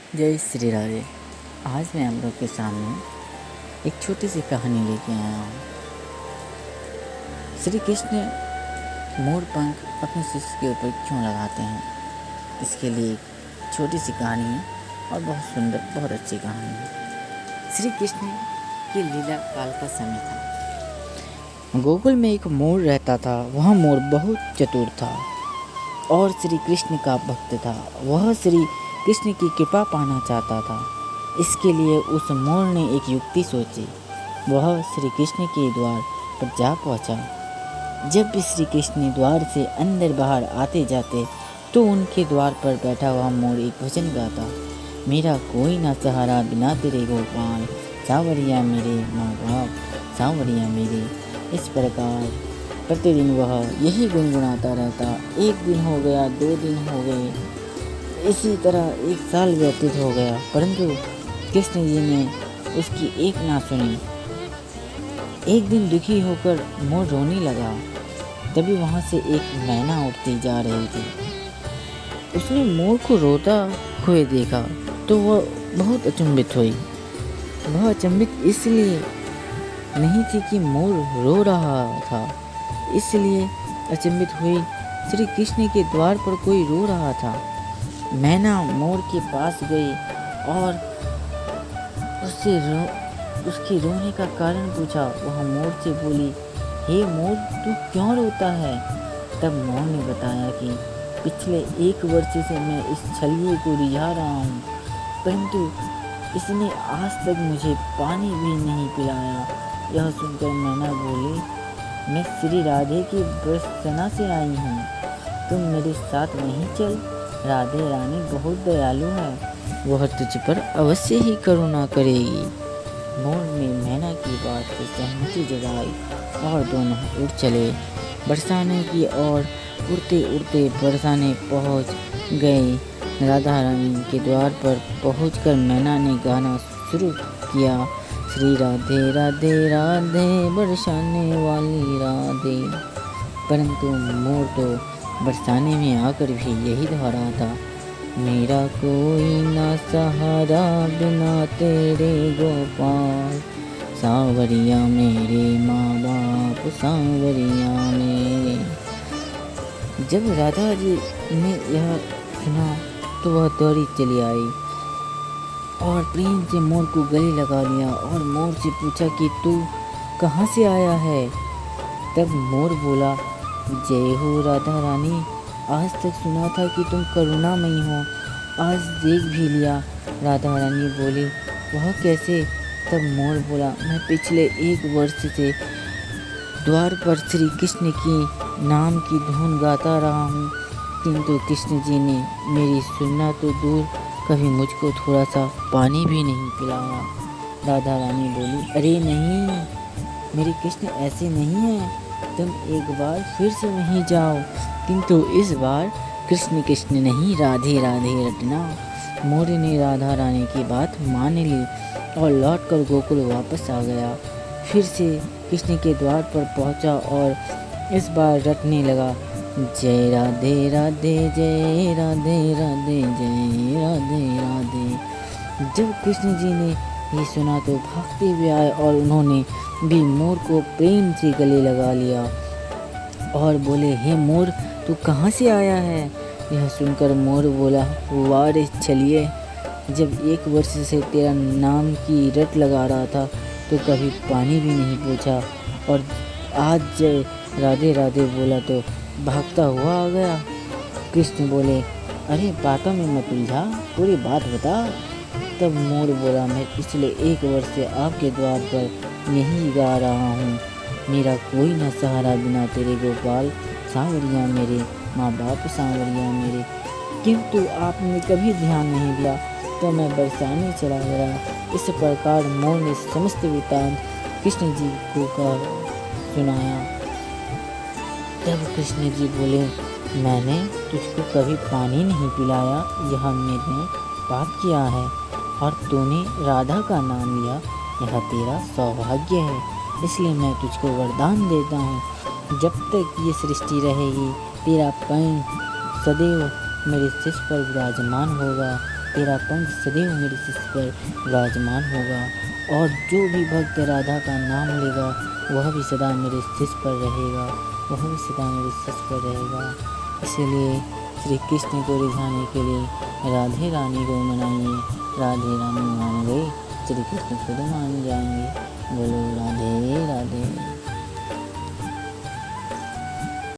जय श्री राधे। आज मैं आप लोग के सामने एक छोटी सी कहानी लेके आया हूँ। श्री कृष्ण मोर पंख अपने शिष्य के ऊपर क्यों लगाते हैं, इसके लिए एक छोटी सी कहानी है और बहुत सुंदर, बहुत अच्छी कहानी है। श्री कृष्ण की लीला काल का समय था। गोकुल में एक मोर रहता था। वह मोर बहुत चतुर था और श्री कृष्ण का भक्त था। वह श्री कृष्ण की कृपा पाना चाहता था। इसके लिए उस मोर ने एक युक्ति सोची। वह श्री कृष्ण के द्वार पर जा पहुंचा। जब भी श्री कृष्ण द्वार से अंदर बाहर आते जाते तो उनके द्वार पर बैठा हुआ मोर एक भजन गाता। मेरा कोई ना सहारा बिना तेरे गोपाल, सांवरिया मेरे माँ बाप, सांवरिया मेरे। इस प्रकार प्रतिदिन वह यही गुनगुनाता रहता। एक दिन हो गया, 2 दिन हो गए, इसी तरह 1 साल व्यतीत हो गया, परंतु कृष्ण जी ने उसकी एक ना सुनी। एक दिन दुखी होकर मोर रोने लगा। तभी वहाँ से एक मैना उड़ती जा रही थी। उसने मोर को रोता हुए देखा तो वह बहुत अचंभित हुई। वह अचंभित इसलिए नहीं थी कि मोर रो रहा था, इसलिए अचंभित हुई श्री कृष्ण के द्वार पर कोई रो रहा था। मैना मोर के पास गई और उसके रोने का कारण पूछा। वह मोर से बोली, हे मोर, तू क्यों रोता है? तब मोर ने बताया कि पिछले 1 वर्ष से मैं इस छलिए को रिझा रहा हूँ, परंतु इसने आज तक मुझे पानी भी नहीं पिलाया। यह सुनकर मैना बोली, मैं श्री राधे की बरसना से आई हूँ, तुम मेरे साथ नहीं चल? राधे रानी बहुत दयालु है, वह तुझ पर अवश्य ही करुणा करेगी। मोर ने मैना की बात से सहमति जताई और दोनों उड़ चले बरसाने की ओर। उड़ते उड़ते बरसाने पहुंच गए। राधा रानी के द्वार पर पहुंचकर मैना ने गाना शुरू किया, श्री राधे राधे राधे बरसाने वाली राधे। परंतु मोर तो बरसाने में आकर भी यही दोहरा था, मेरा कोई ना सहारा बिना तेरे गोपाल, सांवरिया मेरे माँ बाप, सांवरिया मेरे। जब राधा जी ने यह सुना तो वह दौड़ी चली आई और प्रेम से मोर को गले लगा लिया और मोर से पूछा कि तू कहाँ से आया है? तब मोर बोला, जय हो राधा रानी, आज तक सुना था कि तुम करुणामयी हो, आज देख भी लिया। राधा रानी बोली, वह कैसे? तब मोर बोला, मैं पिछले 1 वर्ष से द्वार पर श्री कृष्ण की नाम की धुन गाता रहा हूँ, किंतु कृष्ण जी ने मेरी सुनना तो दूर, कभी मुझको थोड़ा सा पानी भी नहीं पिलाया। राधा रानी बोली, अरे नहीं, मेरे कृष्ण ऐसे नहीं हैं, तुम एक बार फिर से वहीं जाओ। किंतु इस बार कृष्ण कृष्ण नहीं, राधे राधे रटना। मोर ने राधा रानी की बात मान ली और लौटकर गोकुल वापस आ गया। फिर से कृष्ण के द्वार पर पहुंचा और इस बार रटने लगा, जय राधे राधे, जय राधे राधे, जय राधे राधे। जब कृष्ण जी ने ये सुना तो भागते हुए आए और उन्होंने भी मोर को प्रेम से गले लगा लिया और बोले, हे मोर, तू कहाँ से आया है? यह सुनकर मोर बोला, वाह रे छलिए, जब 1 वर्ष से तेरा नाम की रट लगा रहा था तो कभी पानी भी नहीं पूछा, और आज जय राधे राधे बोला तो भागता हुआ आ गया। कृष्ण बोले, अरे बातों में मत उलझा, पूरी बात बता। तब मोर बोला, मैं पिछले 1 वर्ष से आपके द्वार पर यहीं गा रहा हूँ, मेरा कोई न सहारा बिना तेरे गोपाल, सांवरिया मेरे माँ बाप, सांवरिया मेरे। किंतु आपने कभी ध्यान नहीं दिया तो मैं बरसाने चला गया। इस प्रकार मोर ने समस्त वृत्तांत कृष्ण जी को सुनाया। तब कृष्ण जी बोले, मैंने तुझको कभी पानी नहीं पिलाया, यह मैंने पाप किया है, और तूने राधा का नाम लिया, यह तेरा सौभाग्य है, इसलिए मैं तुझको वरदान देता हूँ, जब तक ये सृष्टि रहेगी तेरा पैर सदैव मेरे शीश पर विराजमान होगा। तेरा पंख सदैव मेरे शिष्य पर विराजमान होगा, और जो भी भक्त राधा का नाम लेगा वह भी सदा मेरे शिष्य पर रहेगा, वह भी सदा मेरे शिष्य पर रहेगा। इसीलिए श्री कृष्ण को रिझाने के लिए राधे रानी को मनाइए। राधे रानी मान गए, श्री कृष्ण खुद मान जाएंगे। बोलो राधे राधे।